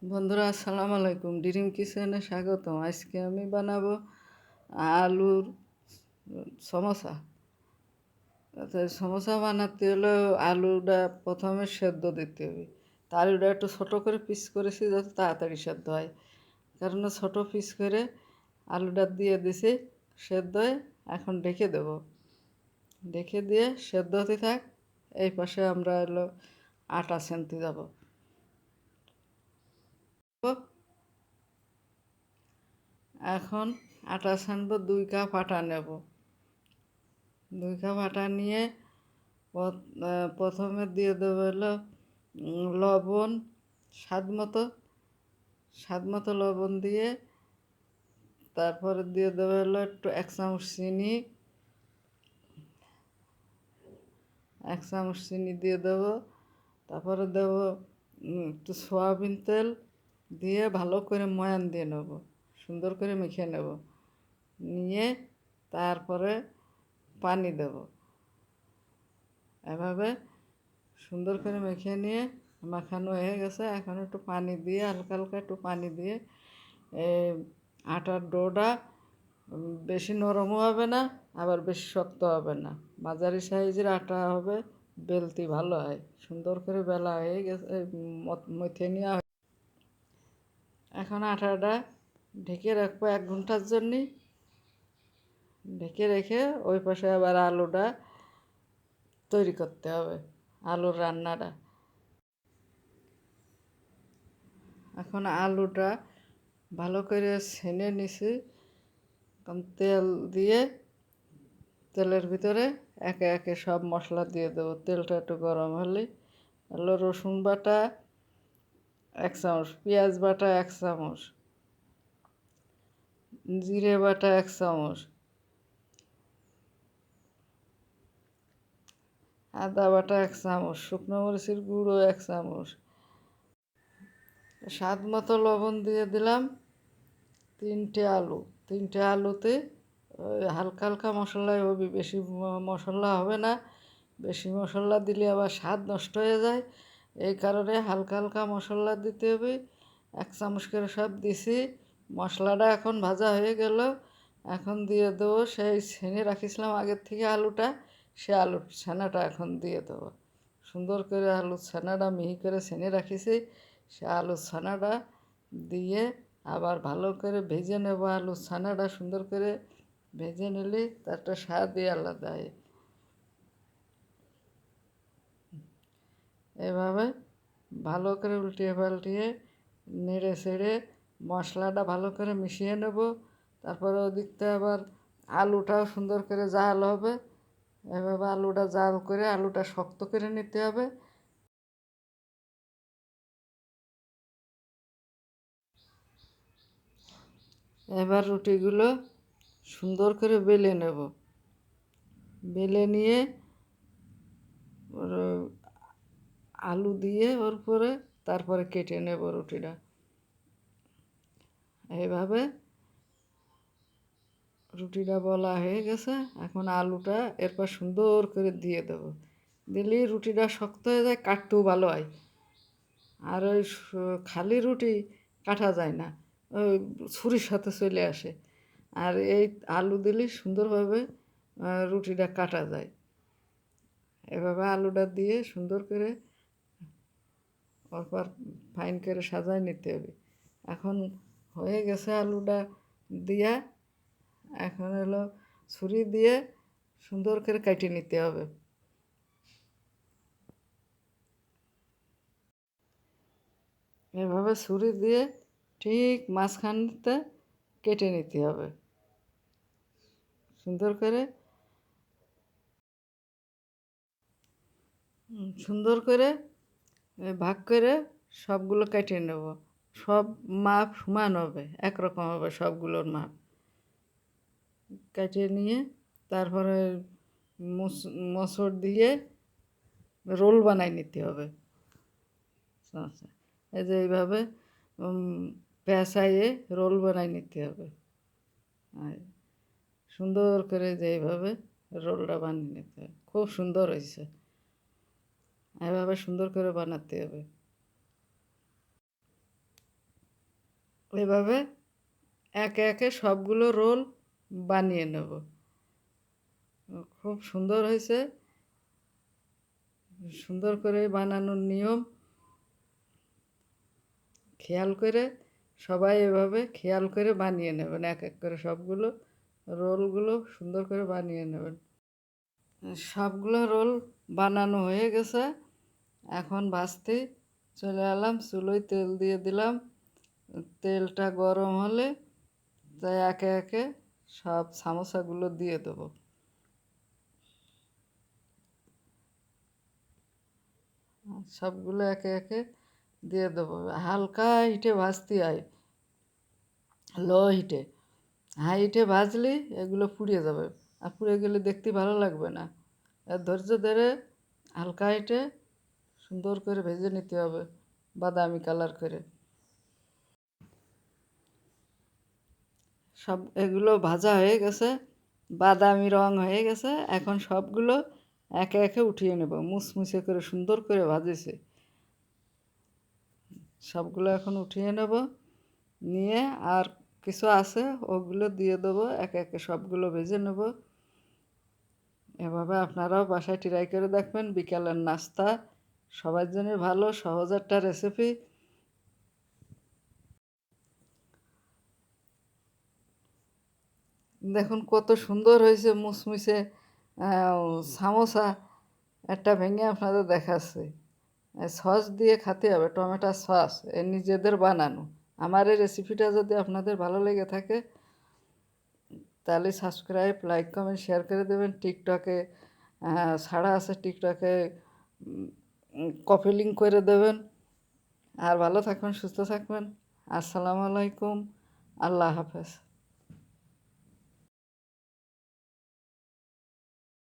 বন্ধুরা আসসালামু আলাইকুম, ড্রিম কিচেনে স্বাগতম। আজকে আমি বানাবো আলুর সমোসা। তো সমোসা বানাতে হলে আলুটা প্রথমে সেদ্ধ দিতে হবে। তা আলুটা একটু ছোটো করে পিস করেছি যাতে তাড়াতাড়ি সেদ্ধ হয়, কারণ ছোটো পিস করে আলুটা দিয়ে দিছি সেদ্ধ হয়ে। এখন ঢেকে দেব, ঢেকে দিয়ে সেদ্ধ হতে থাক। এই পাশে আমরা আটা সেনতে যাব। এখন আটা সানবো, 2 কাপ আটা নেব। 2 কাপ আটা নিয়ে প্রথমে দিয়ে দেবো লবণ, স্বাদ মতো লবণ দিয়ে, তারপরে দিয়ে দেবো একটু 1 চামচ চিনি, 1 চামচ চিনি দিয়ে দেবো। তারপরে দেবো একটু সয়াবিন তেল দিয়ে ভালো করে ময়ান দিয়ে নেব, সুন্দর করে মেখে নেব। নিয়ে তারপরে পানি দেব। এভাবে সুন্দর করে মেখে নিয়ে মাখানো হয়ে গেছে। এখন একটু পানি দিয়ে, হালকা হালকা একটু পানি দিয়ে আটার ডোটা বেশি নরমও হবে না, আবার বেশি শক্ত হবে না, মাঝারি সাইজের আটা হবে, বেলতি ভালো হয়। সুন্দর করে বেলা হয়ে গেছে, মথে নেওয়া। এখন আটাটা ঢেকে রাখবো 1 ঘন্টার জন্যে। ঢেকে রেখে ওই পাশে আবার আলুটা তৈরি করতে হবে, আলুর রান্নাটা। এখন আলুটা ভালো করে ছেনে নিছি, তেল দিয়ে তেলের ভিতরে একে একে সব মশলা দিয়ে দেবো। তেলটা একটু গরম হলে রসুন বাটা 1 চামচ, পেঁয়াজ বাটা 1 চামচ, জিরে বাটা 1 চামচ, আদা বাটা 1 চামচ, শুকনো মরিচের গুঁড়ো 1 চামচ, স্বাদ মতো লবণ দিয়ে দিলাম। 3টে আলুতে হালকা হালকা মশলাই হবে, বেশি মশলা হবে না। বেশি মশলা দিলে আবার স্বাদ নষ্ট হয়ে যায়, এই কারণে হালকা হালকা মশলা দিতে হবে। 1 চামচ করে সব দিছি। মশলাটা এখন ভাজা হয়ে গেল। এখন দিয়ে দেবো সেই ছেনে রাখিছিলাম আগের থেকে আলুটা, সে আলুর ছানাটা এখন দিয়ে দেবো। সুন্দর করে আলুর ছানাটা মিহি করে ছেনে রাখিছি, সে আলুর ছানাটা দিয়ে আবার ভালো করে ভেজে নেব। আলুর ছানাটা সুন্দর করে ভেজে নিলে তার একটা স্বাদই আলাদা হয়। এভাবে ভালো করে উল্টিয়ে পাল্টিয়ে নেড়ে ছেড়ে মশলাটা ভালো করে মিশিয়ে নেব। তারপরে ওদিকটা আবার আলুটাও সুন্দর করে জাল হবে। এভাবে আলুটা জাল করে আলুটা শক্ত করে নিতে হবে। এবার রুটিগুলো সুন্দর করে বেলে নেব। বেলে নিয়ে আলু দিয়ে ওর পরে তারপরে কেটে নেব রুটিটা। এইভাবে রুটিটা বলা হয়ে গেছে। এখন আলুটা এরপর সুন্দর করে দিয়ে দেবো। দিলেই রুটিটা শক্ত হয়ে যায়, কাটতেও ভালো হয়। আর ওই খালি রুটি কাটা যায় না, ওই ছুরির সাথে চলে আসে। আর এই আলু দিলেই সুন্দরভাবে রুটিটা কাটা যায়। এভাবে আলুটা দিয়ে সুন্দর করে অল্প ফাইন করে সাজায় নিতে হবে। এখন হয়ে গেছে আলুটা দিয়া। এখন ছুরি দিয়ে সুন্দর করে কেটে নিতে হবে। এভাবে ছুরি দিয়ে ঠিক মাঝখানতে কেটে নিতে হবে সুন্দর করে। সুন্দর করে ভাগ করে সবগুলো কেটে নেব। সব মাপ সমান হবে, একরকম হবে সবগুলোর মাপ। কেটে নিয়ে তারপরে মসুর দিয়ে রোল বানাই নিতে হবে। আচ্ছা, এই যে এইভাবে পেঁচাইয়ে রোল বানাই নিতে হবে। আর সুন্দর করে যে এইভাবে রোলটা বানিয়ে নিতে হবে। খুব সুন্দর হয়েছে। এভাবে সুন্দর করে বানাতে হবে। এভাবে একে একে সবগুলো রোল বানিয়ে নেব। খুব সুন্দর হয়েছে, সুন্দর করে বানানোর নিয়ম খেয়াল করে সবাই এভাবে খেয়াল করে বানিয়ে নেবেন। এক এক করে সবগুলো রোলগুলো সুন্দর করে বানিয়ে নেবেন। সবগুলো রোল বানানো হয়ে গেছে। এখন ভাজতে চলে এলাম, চুলোয় তেল দিয়ে দিলাম। তেলটা গরম হলে তাই একে একে সব সামোসাগুলো দিয়ে দেবো। সবগুলো একে একে দিয়ে দেবো। হালকা হিটে ভাজতে হয়, লো হিটে। হাই হিটে ভাজলে এগুলো পুড়ে যাবে, আর পুড়ে গেলে দেখতে ভালো লাগবে না। আর ধৈর্য ধরে হালকা হিটে সুন্দর করে ভেজে নিতে হবে, বাদামি কালার করে। সব এগুলো ভাজা হয়ে গেছে, বাদামি রং হয়ে গেছে। এখন সবগুলো একে একে উঠিয়ে নেব, মুসমুসে করে সুন্দর করে ভাজেছে। সবগুলো এখন উঠিয়ে নেব, নিয়ে আর কিছু আছে ওগুলো দিয়ে দেবো। একে একে সবগুলো ভেজে নেব। এভাবে আপনারাও বাসায় ট্রাই করে দেখবেন। বিকালের নাস্তা সবার জন্য ভালো, সহজ একটা রেসিপি। দেখুন কত সুন্দর হয়েছে মুসমুসে সামোসা। একটা ভেঙে আপনাদের দেখাচ্ছি। সস দিয়ে খেতে হবে, টমেটো সস, নিজেদের বানানো। আমার এই রেসিপিটা যদি আপনাদের ভালো লেগে থাকে তাহলে সাবস্ক্রাইব, লাইক, কমেন্ট, শেয়ার করে দেবেন। টিকটকে ছাড়া আছে, টিকটকে কপি লিঙ্ক করে দেবেন। আর ভালো থাকবেন, সুস্থ থাকবেন। আসসালামু আলাইকুম, আল্লাহ হাফেজ।